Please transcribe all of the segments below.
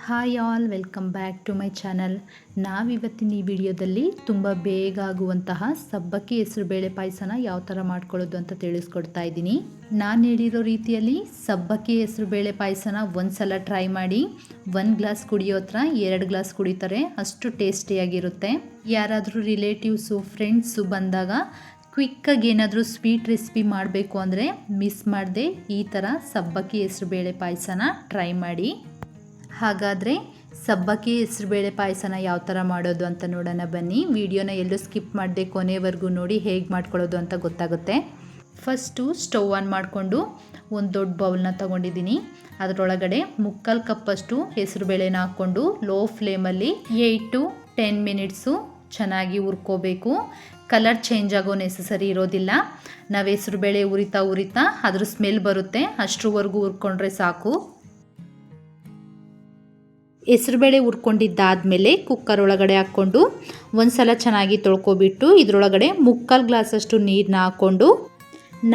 Hi all, welcome back to my channel. ನಾವಿವತ್ತಿನ ಈ ವಿಡಿಯೋದಲ್ಲಿ ತುಂಬ ಬೇಗ ಆಗುವಂತಹ ಸಬ್ಬಕ್ಕಿ ಹೆಸರುಬೇಳೆ ಪಾಯಸನ ಯಾವ ಥರ ಮಾಡ್ಕೊಳ್ಳೋದು ಅಂತ ತಿಳಿಸ್ಕೊಡ್ತಾ ಇದ್ದೀನಿ. ನಾನು ಹೇಳಿರೋ ರೀತಿಯಲ್ಲಿ ಸಬ್ಬಕ್ಕಿ ಹೆಸರುಬೇಳೆ ಪಾಯಸನ ಒಂದು ಸಲ ಟ್ರೈ ಮಾಡಿ. 1 ಗ್ಲಾಸ್ ಕುಡಿಯೋ ಹತ್ರ 2 ಗ್ಲಾಸ್ ಕುಡಿತಾರೆ, ಅಷ್ಟು ಟೇಸ್ಟಿಯಾಗಿರುತ್ತೆ. ಯಾರಾದರೂ ರಿಲೇಟಿವ್ಸು ಫ್ರೆಂಡ್ಸು ಬಂದಾಗ ಕ್ವಿಕ್ಕಾಗಿ ಏನಾದರೂ ಸ್ವೀಟ್ ರೆಸಿಪಿ ಮಾಡಬೇಕು ಅಂದರೆ ಮಿಸ್ ಮಾಡದೆ ಈ ಥರ ಸಬ್ಬಕ್ಕಿ ಹೆಸರುಬೇಳೆ ಪಾಯಸನ ಟ್ರೈ ಮಾಡಿ. ಹಾಗಾದರೆ ಸಬ್ಬಕ್ಕಿ ಹೆಸರುಬೇಳೆ ಪಾಯಸನ ಯಾವ ಥರ ಮಾಡೋದು ಅಂತ ನೋಡೋಣ ಬನ್ನಿ. ವಿಡಿಯೋನ ಎಲ್ಲೂ ಸ್ಕಿಪ್ ಮಾಡದೆ ಕೊನೆವರೆಗೂ ನೋಡಿ, ಹೇಗೆ ಮಾಡ್ಕೊಳ್ಳೋದು ಅಂತ ಗೊತ್ತಾಗುತ್ತೆ. ಫಸ್ಟು ಸ್ಟವ್ ಆನ್ ಮಾಡಿಕೊಂಡು ಒಂದು ದೊಡ್ಡ ಬೌಲ್ನ ತೊಗೊಂಡಿದ್ದೀನಿ. ಅದರೊಳಗಡೆ 3/4 ಕಪ್ಪಷ್ಟು ಹೆಸರುಬೇಳೆನ ಹಾಕ್ಕೊಂಡು ಲೋ ಫ್ಲೇಮಲ್ಲಿ 8 to 10 ಮಿನಿಟ್ಸು ಚೆನ್ನಾಗಿ ಹುರ್ಕೋಬೇಕು. ಕಲರ್ ಚೇಂಜ್ ಆಗೋ ನೆಸಸರಿ ಇರೋದಿಲ್ಲ. ನಾವು ಹೆಸರುಬೇಳೆ ಉರಿತಾ ಅದ್ರ ಸ್ಮೆಲ್ ಬರುತ್ತೆ, ಅಷ್ಟರವರೆಗೂ ಹುರ್ಕೊಂಡ್ರೆ ಸಾಕು. ಹೆಸರುಬೇಳೆ ಹುರ್ಕೊಂಡಿದ್ದಾದಮೇಲೆ ಕುಕ್ಕರ್ ಒಳಗಡೆ ಹಾಕ್ಕೊಂಡು ಒಂದು ಸಲ ಚೆನ್ನಾಗಿ ತೊಳ್ಕೊಬಿಟ್ಟು ಇದರೊಳಗಡೆ 3/4 ಗ್ಲಾಸಷ್ಟು ನೀರನ್ನ ಹಾಕ್ಕೊಂಡು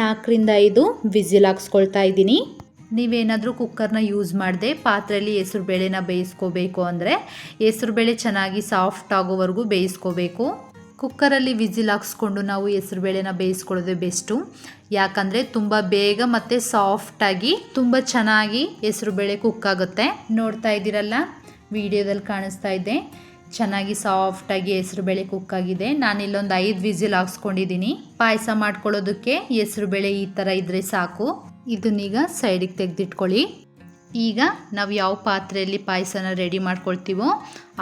4 ರಿಂದ 5 ವಿಸಿಲ್ ಹಾಕ್ಸ್ಕೊಳ್ತಾ ಇದ್ದೀನಿ. ನೀವೇನಾದರೂ ಕುಕ್ಕರ್ನ ಯೂಸ್ ಮಾಡದೆ ಪಾತ್ರೆಯಲ್ಲಿ ಹೆಸರುಬೇಳೆನ ಬೇಯಿಸ್ಕೋಬೇಕು ಅಂದರೆ ಹೆಸರುಬೇಳೆ ಚೆನ್ನಾಗಿ ಸಾಫ್ಟ್ ಆಗೋವರೆಗೂ ಬೇಯಿಸ್ಕೋಬೇಕು. ಕುಕ್ಕರಲ್ಲಿ ವಿಸಿಲ್ ಹಾಕ್ಸ್ಕೊಂಡು ನಾವು ಹೆಸರುಬೇಳೆನ ಬೇಯಿಸ್ಕೊಳ್ಳೋದೇ ಬೆಸ್ಟು. ಯಾಕಂದರೆ ತುಂಬ ಬೇಗ ಮತ್ತು ಸಾಫ್ಟಾಗಿ ತುಂಬ ಚೆನ್ನಾಗಿ ಹೆಸರುಬೇಳೆ ಕುಕ್ ಆಗುತ್ತೆ. ನೋಡ್ತಾ ಇದ್ದೀರಲ್ಲ, ವಿಡಿಯೋದಲ್ಲಿ ಕಾಣಿಸ್ತಾ ಇದೆ, ಚೆನ್ನಾಗಿ ಸಾಫ್ಟಾಗಿ ಹೆಸರುಬೇಳೆ ಕುಕ್ ಆಗಿದೆ. ನಾನಿಲ್ಲೊಂದು 5 ವಿಸಿಲ್ ಹಾಕ್ಸ್ಕೊಂಡಿದ್ದೀನಿ. ಪಾಯಸ ಮಾಡ್ಕೊಳ್ಳೋದಕ್ಕೆ ಹೆಸರುಬೇಳೆ ಈ ಥರ ಇದ್ದರೆ ಸಾಕು. ಇದನ್ನೀಗ ಸೈಡಿಗೆ ತೆಗೆದಿಟ್ಕೊಳ್ಳಿ. ಈಗ ನಾವು ಯಾವ ಪಾತ್ರೆಯಲ್ಲಿ ಪಾಯಸನ ರೆಡಿ ಮಾಡ್ಕೊಳ್ತೀವೋ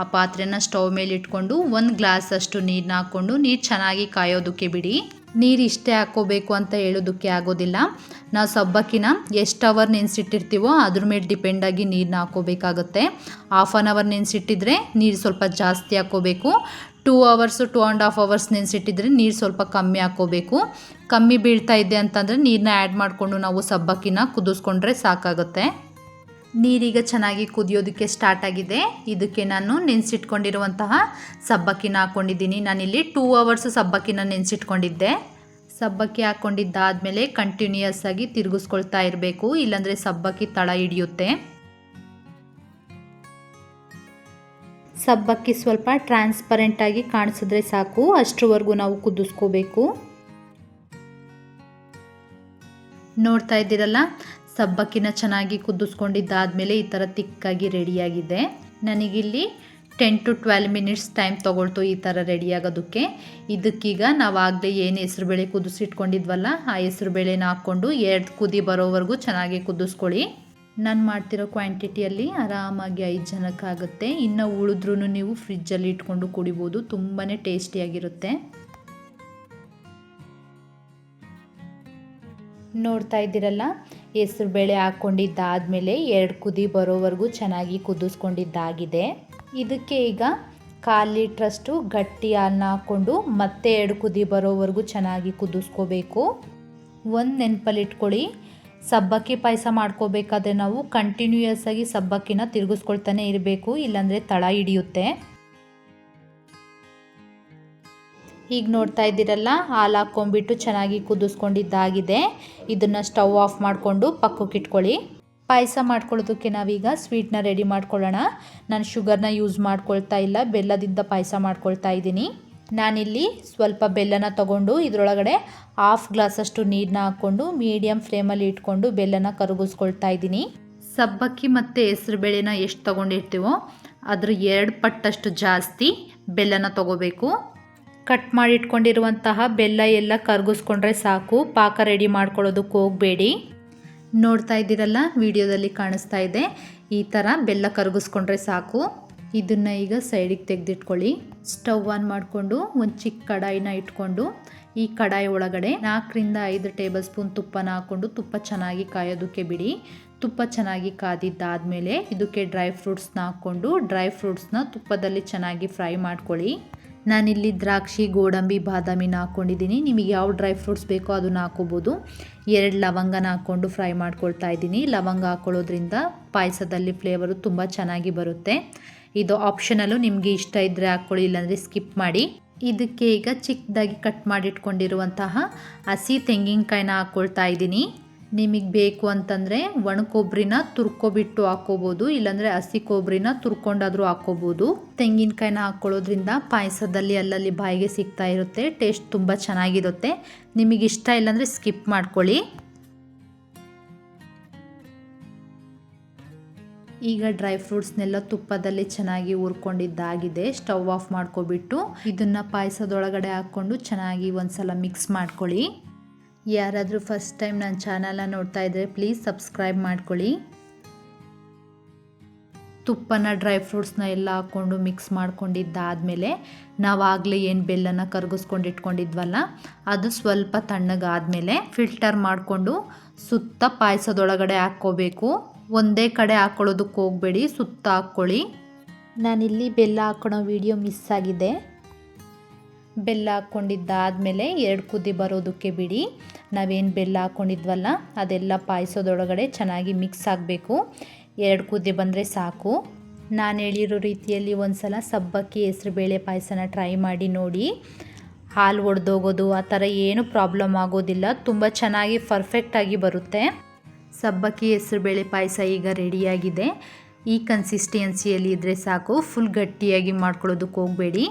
ಆ ಪಾತ್ರೆನ ಸ್ಟವ್ ಮೇಲೆ ಇಟ್ಕೊಂಡು 1 ಗ್ಲಾಸಷ್ಟು ನೀರನ್ನ ಹಾಕ್ಕೊಂಡು ನೀರು ಚೆನ್ನಾಗಿ ಕಾಯೋದಕ್ಕೆ ಬಿಡಿ. ನೀರು ಇಷ್ಟೇ ಹಾಕ್ಕೋಬೇಕು ಅಂತ ಹೇಳೋದಕ್ಕೆ ಆಗೋದಿಲ್ಲ. ನಾವು ಸಬ್ಬಕ್ಕಿನ ಎಷ್ಟು ಅವರ್ ನೆನೆಸಿಟ್ಟಿರ್ತೀವೋ ಅದ್ರ ಮೇಲೆ ಡಿಪೆಂಡಾಗಿ ನೀರನ್ನ ಹಾಕ್ಕೋಬೇಕಾಗುತ್ತೆ. 1/2 ಅವರ್ ನೆನೆಸಿಟ್ಟಿದ್ರೆ ನೀರು ಸ್ವಲ್ಪ ಜಾಸ್ತಿ ಹಾಕ್ಕೋಬೇಕು. 2 ಅವರ್ಸು 2.5 ಅವರ್ಸ್ ನೆನೆಸಿಟ್ಟಿದ್ರೆ ನೀರು ಸ್ವಲ್ಪ ಕಮ್ಮಿ ಹಾಕ್ಕೋಬೇಕು. ಕಮ್ಮಿ ಬೀಳ್ತಾ ಇದೆ ಅಂತಂದರೆ ನೀರನ್ನ ಆ್ಯಡ್ ಮಾಡಿಕೊಂಡು ನಾವು ಸಬ್ಬಕ್ಕಿನ ಕುದಿಸ್ಕೊಂಡ್ರೆ ಸಾಕಾಗುತ್ತೆ. ನೀರೀಗ ಚೆನ್ನಾಗಿ ಕುದಿಯೋದಕ್ಕೆ ಸ್ಟಾರ್ಟ್ ಆಗಿದೆ. ಇದಕ್ಕೆ ನಾನು ನೆನೆಸಿಟ್ಕೊಂಡಿರುವಂತಹ ಸಬ್ಬಕ್ಕಿನ ಹಾಕ್ಕೊಂಡಿದ್ದೀನಿ. ನಾನಿಲ್ಲಿ 2 ಅವರ್ಸ್ ಸಬ್ಬಕ್ಕಿನ ನೆನೆಸಿಟ್ಕೊಂಡಿದ್ದೆ. ಸಬ್ಬಕ್ಕಿ ಹಾಕ್ಕೊಂಡಿದ್ದಾದಮೇಲೆ ಕಂಟಿನ್ಯೂಯಸ್ ಆಗಿ ತಿರುಗಿಸ್ಕೊಳ್ತಾ ಇರಬೇಕು, ಇಲ್ಲಾಂದರೆ ಸಬ್ಬಕ್ಕಿ ತಳ ಹಿಡಿಯುತ್ತೆ. ಸಬ್ಬಕ್ಕಿ ಸ್ವಲ್ಪ ಟ್ರಾನ್ಸ್ಪರೆಂಟಾಗಿ ಕಾಣಿಸಿದ್ರೆ ಸಾಕು, ಅಷ್ಟರವರೆಗೂ ನಾವು ಕುದಿಸ್ಕೋಬೇಕು. ನೋಡ್ತಾ ಇದ್ದೀರಲ್ಲ, ಸಬ್ಬಕ್ಕಿನ ಚೆನ್ನಾಗಿ ಕುದಿಸ್ಕೊಂಡಿದ್ದಾದಮೇಲೆ ಈ ಥರ ತಿಕ್ಕಾಗಿ ರೆಡಿಯಾಗಿದೆ. ನನಗಿಲ್ಲಿ 10 to 12 ಮಿನಿಟ್ಸ್ ಟೈಮ್ ತೊಗೊಳ್ತು ಈ ಥರ ರೆಡಿಯಾಗೋದಕ್ಕೆ. ಇದಕ್ಕೀಗ ನಾವಾಗಲೇ ಏನು ಹೆಸರುಬೇಳೆ ಕುದಿಸಿಟ್ಕೊಂಡಿದ್ವಲ್ಲ ಆ ಹೆಸರುಬೇಳೆನ ಹಾಕ್ಕೊಂಡು 2 ಕುದಿ ಬರೋವರೆಗೂ ಚೆನ್ನಾಗಿ ಕುದಿಸ್ಕೊಳ್ಳಿ. ನಾನು ಮಾಡ್ತಿರೋ ಕ್ವಾಂಟಿಟಿಯಲ್ಲಿ ಆರಾಮಾಗಿ 5 ಜನಕ್ಕಾಗುತ್ತೆ. ಇನ್ನು ಉಳಿದ್ರೂ ನೀವು ಫ್ರಿಜ್ಜಲ್ಲಿ ಇಟ್ಕೊಂಡು ಕುಡಿಬೋದು, ತುಂಬಾ ಟೇಸ್ಟಿಯಾಗಿರುತ್ತೆ. ನೋಡ್ತಾ ಇದ್ದೀರಲ್ಲ, ಹೆಸರುಬೇಳೆ ಹಾಕ್ಕೊಂಡಿದ್ದಾದಮೇಲೆ 2 ಕುದಿ ಬರೋವರೆಗೂ ಚೆನ್ನಾಗಿ ಕುದಿಸ್ಕೊಂಡಿದ್ದಾಗಿದೆ. ಇದಕ್ಕೆ ಈಗ 1/4 ಲೀಟ್ರಷ್ಟು ಗಟ್ಟಿ ಹಾಲನ್ನ ಹಾಕ್ಕೊಂಡು ಮತ್ತೆ 2 ಕುದಿ ಬರೋವರೆಗೂ ಚೆನ್ನಾಗಿ ಕುದಿಸ್ಕೋಬೇಕು. ಒಂದು ನೆನಪಲ್ಲಿ ಇಟ್ಕೊಳ್ಳಿ, ಸಬ್ಬಕ್ಕಿ ಪಾಯಸ ಮಾಡ್ಕೋಬೇಕಾದ್ರೆ ನಾವು ಕಂಟಿನ್ಯೂಯಸ್ ಆಗಿ ಸಬ್ಬಕ್ಕಿನ ತಿರುಗಿಸ್ಕೊಳ್ತಾನೆ ಇರಬೇಕು, ಇಲ್ಲಾಂದರೆ ತಳ ಹಿಡಿಯುತ್ತೆ. ಈಗ ನೋಡ್ತಾ ಇದ್ದೀರಲ್ಲ, ಹಾಲು ಹಾಕ್ಕೊಂಡ್ಬಿಟ್ಟು ಚೆನ್ನಾಗಿ ಕುದಿಸ್ಕೊಂಡಿದ್ದಾಗಿದೆ. ಇದನ್ನು ಸ್ಟವ್ ಆಫ್ ಮಾಡಿಕೊಂಡು ಪಕ್ಕಕ್ಕೆ ಇಟ್ಕೊಳ್ಳಿ. ಪಾಯಸ ಮಾಡ್ಕೊಳ್ಳೋದಕ್ಕೆ ನಾವೀಗ ಸ್ವೀಟ್ನ ರೆಡಿ ಮಾಡ್ಕೊಳ್ಳೋಣ. ನಾನು ಶುಗರ್ನ ಯೂಸ್ ಮಾಡ್ಕೊಳ್ತಾ ಇಲ್ಲ, ಬೆಲ್ಲದಿಂದ ಪಾಯಸ ಮಾಡ್ಕೊಳ್ತಾ ಇದ್ದೀನಿ. ನಾನಿಲ್ಲಿ ಸ್ವಲ್ಪ ಬೆಲ್ಲನ ತೊಗೊಂಡು ಇದರೊಳಗಡೆ 1/2 ಗ್ಲಾಸಷ್ಟು ನೀರನ್ನ ಹಾಕ್ಕೊಂಡು ಮೀಡಿಯಮ್ ಫ್ಲೇಮಲ್ಲಿ ಇಟ್ಕೊಂಡು ಬೆಲ್ಲನ ಕರಗಿಸ್ಕೊಳ್ತಾ ಇದ್ದೀನಿ. ಸಬ್ಬಕ್ಕಿ ಮತ್ತು ಹೆಸರುಬೇಳೆನ ಎಷ್ಟು ತೊಗೊಂಡಿರ್ತೀವೋ ಅದ್ರ 2 ಪಟ್ಟಷ್ಟು ಜಾಸ್ತಿ ಬೆಲ್ಲನ ತೊಗೋಬೇಕು. ಕಟ್ ಮಾಡಿ ಇಟ್ಕೊಂಡಿರುವಂತಹ ಬೆಲ್ಲ ಎಲ್ಲ ಕರಗಿಸ್ಕೊಂಡ್ರೆ ಸಾಕು, ಪಾಕ ರೆಡಿ ಮಾಡ್ಕೊಳ್ಳೋದಕ್ಕೆ ಹೋಗಬೇಡಿ. ನೋಡ್ತಾ ಇದ್ದೀರಲ್ಲ, ವಿಡಿಯೋದಲ್ಲಿ ಕಾಣಿಸ್ತಾ ಇದೆ, ಈ ಥರ ಬೆಲ್ಲ ಕರಗಿಸ್ಕೊಂಡ್ರೆ ಸಾಕು. ಇದನ್ನು ಈಗ ಸೈಡಿಗೆ ತೆಗೆದಿಟ್ಕೊಳ್ಳಿ. ಸ್ಟವ್ ಆನ್ ಮಾಡಿಕೊಂಡು ಒಂದು ಚಿಕ್ಕ ಕಡಾಯಿನ ಇಟ್ಕೊಂಡು ಈ ಕಡಾಯಿ ಒಳಗಡೆ 4 ರಿಂದ 5 ಟೇಬಲ್ ಸ್ಪೂನ್ ತುಪ್ಪನ ಹಾಕ್ಕೊಂಡು ತುಪ್ಪ ಚೆನ್ನಾಗಿ ಕಾಯೋದಕ್ಕೆ ಬಿಡಿ. ತುಪ್ಪ ಚೆನ್ನಾಗಿ ಕಾದಿದ್ದಾದಮೇಲೆ ಇದಕ್ಕೆ ಡ್ರೈ ಫ್ರೂಟ್ಸ್ನ ಹಾಕ್ಕೊಂಡು ಡ್ರೈ ಫ್ರೂಟ್ಸ್ನ ತುಪ್ಪದಲ್ಲಿ ಚೆನ್ನಾಗಿ ಫ್ರೈ ಮಾಡ್ಕೊಳ್ಳಿ. ನಾನಿಲ್ಲಿ ದ್ರಾಕ್ಷಿ, ಗೋಡಂಬಿ, ಬಾದಾಮಿನ ಹಾಕ್ಕೊಂಡಿದ್ದೀನಿ. ನಿಮಗೆ ಯಾವ ಡ್ರೈ ಫ್ರೂಟ್ಸ್ ಬೇಕೋ ಅದನ್ನು ಹಾಕ್ಕೋಬೋದು. 2 ಲವಂಗನ ಹಾಕ್ಕೊಂಡು ಫ್ರೈ ಮಾಡ್ಕೊಳ್ತಾ ಇದ್ದೀನಿ. ಲವಂಗ ಹಾಕ್ಕೊಳ್ಳೋದ್ರಿಂದ ಪಾಯಸದಲ್ಲಿ ಫ್ಲೇವರು ತುಂಬ ಚೆನ್ನಾಗಿ ಬರುತ್ತೆ. ಇದು ಆಪ್ಷನಲ್ಲು, ನಿಮಗೆ ಇಷ್ಟ ಇದ್ದರೆ ಹಾಕ್ಕೊಳ್ಳಿ, ಇಲ್ಲಾಂದರೆ ಸ್ಕಿಪ್ ಮಾಡಿ. ಇದಕ್ಕೆ ಈಗ ಚಿಕ್ಕದಾಗಿ ಕಟ್ ಮಾಡಿಟ್ಕೊಂಡಿರುವಂತಹ ಹಸಿ ತೆಂಗಿನಕಾಯಿನ ಹಾಕ್ಕೊಳ್ತಾ ಇದ್ದೀನಿ. ನಿಮಗೆ ಬೇಕು ಅಂತಂದರೆ ಒಣ ಕೊಬ್ಬರಿನ ತುರ್ಕೊಬಿಟ್ಟು ಹಾಕ್ಕೋಬೋದು, ಇಲ್ಲಾಂದರೆ ಹಸಿ ಕೊಬ್ಬರಿನ ತುರ್ಕೊಂಡಾದರೂ ಹಾಕ್ಕೋಬೋದು. ತೆಂಗಿನಕಾಯಿನ ಹಾಕ್ಕೊಳ್ಳೋದ್ರಿಂದ ಪಾಯಸದಲ್ಲಿ ಅಲ್ಲಲ್ಲಿ ಬಾಯಿಗೆ ಸಿಗ್ತಾ ಇರುತ್ತೆ, ಟೇಸ್ಟ್ ತುಂಬ ಚೆನ್ನಾಗಿರುತ್ತೆ. ನಿಮಗೆ ಇಷ್ಟ ಇಲ್ಲಾಂದರೆ ಸ್ಕಿಪ್ ಮಾಡ್ಕೊಳ್ಳಿ. ಈಗ ಡ್ರೈ ಫ್ರೂಟ್ಸ್ನೆಲ್ಲ ತುಪ್ಪದಲ್ಲಿ ಚೆನ್ನಾಗಿ ಹುರ್ಕೊಂಡಿದ್ದಾಗಿದೆ. ಸ್ಟವ್ ಆಫ್ ಮಾಡ್ಕೊಬಿಟ್ಟು ಇದನ್ನು ಪಾಯಸದೊಳಗಡೆ ಹಾಕ್ಕೊಂಡು ಚೆನ್ನಾಗಿ ಒಂದ್ಸಲ ಮಿಕ್ಸ್ ಮಾಡ್ಕೊಳ್ಳಿ. ಯಾರಾದರೂ ಫಸ್ಟ್ ಟೈಮ್ ನನ್ನ ಚಾನಲ್ನ ನೋಡ್ತಾ ಇದ್ದರೆ ಪ್ಲೀಸ್ ಸಬ್ಸ್ಕ್ರೈಬ್ ಮಾಡ್ಕೊಳ್ಳಿ. ತುಪ್ಪನ ಡ್ರೈ ಫ್ರೂಟ್ಸ್ನ ಎಲ್ಲ ಹಾಕ್ಕೊಂಡು ಮಿಕ್ಸ್ ಮಾಡ್ಕೊಂಡಿದ್ದಾದಮೇಲೆ ನಾವಾಗಲೇ ಏನು ಬೆಲ್ಲನ ಕರಗಿಸ್ಕೊಂಡು ಇಟ್ಕೊಂಡಿದ್ವಲ್ಲ ಅದು ಸ್ವಲ್ಪ ತಣ್ಣಗಾದಮೇಲೆ ಫಿಲ್ಟರ್ ಮಾಡಿಕೊಂಡು ಸುತ್ತ ಪಾಯಸದೊಳಗಡೆ ಹಾಕ್ಕೋಬೇಕು. ಒಂದೇ ಕಡೆ ಹಾಕ್ಕೊಳ್ಳೋದಕ್ಕೆ ಹೋಗಬೇಡಿ, ಸುತ್ತ ಹಾಕ್ಕೊಳ್ಳಿ. ನಾನಿಲ್ಲಿ ಬೆಲ್ಲ ಹಾಕ್ಕೊಳ್ಳೋ ವಿಡಿಯೋ ಮಿಸ್ ಆಗಿದೆ. ಬೆಲ್ಲ ಹಾಕ್ಕೊಂಡಿದ್ದಾದಮೇಲೆ 2 ಕುದಿ ಬರೋದಕ್ಕೆ ಬಿಡಿ. ನಾವೇನು ಬೆಲ್ಲ ಹಾಕ್ಕೊಂಡಿದ್ವಲ್ಲ ಅದೆಲ್ಲ ಪಾಯಸದೊಳಗಡೆ ಚೆನ್ನಾಗಿ ಮಿಕ್ಸ್ ಆಗಬೇಕು. 2 ಕುದಿ ಬಂದರೆ ಸಾಕು. ನಾನು ಹೇಳಿರೋ ರೀತಿಯಲ್ಲಿ ಒಂದು ಸಲ ಸಬ್ಬಕ್ಕಿ ಹೆಸರುಬೇಳೆ ಪಾಯಸನ ಟ್ರೈ ಮಾಡಿ ನೋಡಿ. ಹಾಲು ಒಡೆದೋಗೋದು ಆ ಥರ ಏನೂ ಪ್ರಾಬ್ಲಮ್ ಆಗೋದಿಲ್ಲ, ತುಂಬ ಚೆನ್ನಾಗಿ ಪರ್ಫೆಕ್ಟಾಗಿ ಬರುತ್ತೆ. ಸಬ್ಬಕ್ಕಿ ಹೆಸರುಬೇಳೆ ಪಾಯಸ ಈಗ ರೆಡಿಯಾಗಿದೆ. ಈ ಕನ್ಸಿಸ್ಟೆನ್ಸಿಯಲ್ಲಿ ಇದ್ದರೆ ಸಾಕು, ಫುಲ್ ಗಟ್ಟಿಯಾಗಿ ಮಾಡ್ಕೊಳ್ಳೋದಕ್ಕೆ ಹೋಗಬೇಡಿ.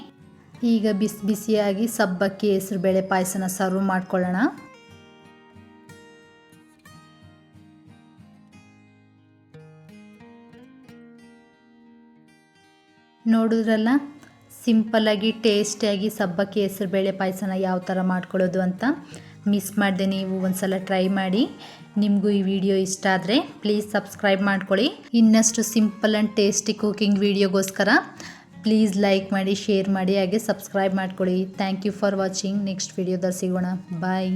ಈಗ ಬಿಸಿ ಬಿಸಿಯಾಗಿ ಸಬ್ಬಕ್ಕಿ ಹೆಸರುಬೇಳೆ ಪಾಯಸನ ಸರ್ವ್ ಮಾಡ್ಕೊಳ್ಳೋಣ. ನೋಡಿದ್ರಲ್ಲ, ಸಿಂಪಲ್ಲಾಗಿ ಟೇಸ್ಟಿಯಾಗಿ ಸಬ್ಬಕ್ಕಿ ಹೆಸರುಬೇಳೆ ಪಾಯಸನ ಯಾವ ಥರ ಮಾಡ್ಕೊಳ್ಳೋದು ಅಂತ. ಮಿಸ್ ಮಾಡದೆ ನೀವು ಒಂದ್ಸಲ ಟ್ರೈ ಮಾಡಿ. ನಿಮಗೂ ಈ ವಿಡಿಯೋ ಇಷ್ಟ ಆದರೆ ಪ್ಲೀಸ್ ಸಬ್ಸ್ಕ್ರೈಬ್ ಮಾಡ್ಕೊಳ್ಳಿ. ಇನ್ನಷ್ಟು ಸಿಂಪಲ್ ಆ್ಯಂಡ್ ಟೇಸ್ಟಿ ಕುಕಿಂಗ್ ವಿಡಿಯೋಗೋಸ್ಕರ ಪ್ಲೀಸ್ ಲೈಕ್ ಮಾಡಿ, ಶೇರ್ ಮಾಡಿ, ಹಾಗೆ ಸಬ್ಸ್ಕ್ರೈಬ್ ಮಾಡ್ಕೊಳ್ಳಿ. Thank you for watching. Next ವಿಡಿಯೋದಲ್ಲಿ ಸಿಗೋಣ. ಬಾಯ್.